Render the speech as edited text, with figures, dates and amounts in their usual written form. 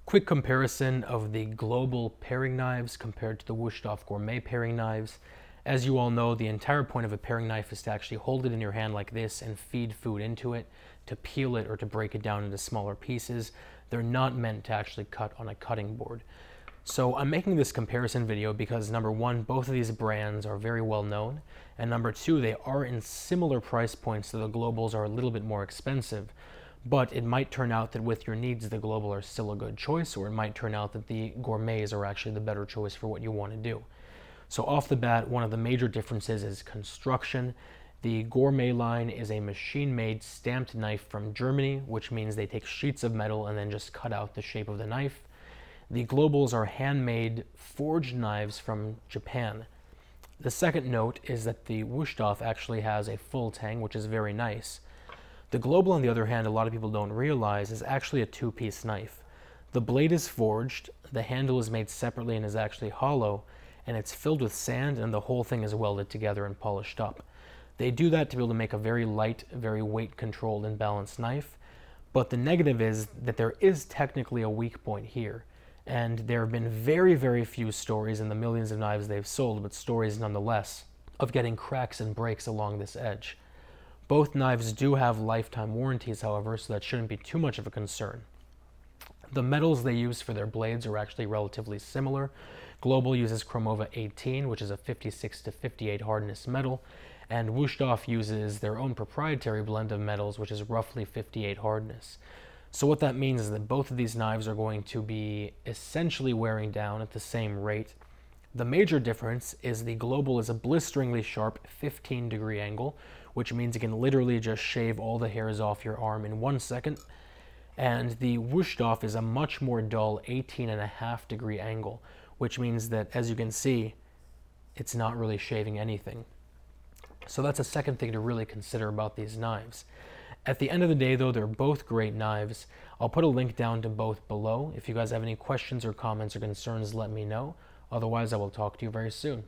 Quick comparison of the Global paring knives compared to the Wusthof Gourmet paring knives. As you all know, the entire point of a paring knife is to actually hold it in your hand like this and feed food into it, to peel it or to break it down into smaller pieces. They're not meant to actually cut on a cutting board. So I'm making this comparison video because number one, both of these brands are very well known, and number two, they are in similar price points, so the Globals are a little bit more expensive. But it might turn out that with your needs, the Global are still a good choice, or it might turn out that the Gourmets are actually the better choice for what you want to do. So off the bat, one of the major differences is construction. The Gourmet line is a machine-made stamped knife from Germany, which means they take sheets of metal and then just cut out the shape of the knife. The Globals are handmade forged knives from Japan. The second note is that the Wusthof actually has a full tang, which is very nice. The Global, on the other hand, a lot of people don't realize, is actually a two-piece knife. The blade is forged, the handle is made separately and is actually hollow, and it's filled with sand, and the whole thing is welded together and polished up. They do that to be able to make a very light, very weight-controlled and balanced knife, but the negative is that there is technically a weak point here, and there have been very, very few stories in the millions of knives they've sold, but stories nonetheless, of getting cracks and breaks along this edge. Both knives do have lifetime warranties, however, so that shouldn't be too much of a concern. The metals they use for their blades are actually relatively similar. Global uses Chromova 18, which is a 56 to 58 hardness metal, and Wusthof uses their own proprietary blend of metals, which is roughly 58 hardness. So what that means is that both of these knives are going to be essentially wearing down at the same rate. The major difference is the Global is a blisteringly sharp 15-degree angle, which means you can literally just shave all the hairs off your arm in 1 second. And the Wusthof is a much more dull 18.5-degree angle, which means that, as you can see, it's not really shaving anything. So that's a second thing to really consider about these knives. At the end of the day, though, they're both great knives. I'll put a link down to both below. If you guys have any questions or comments or concerns, let me know. Otherwise, I will talk to you very soon.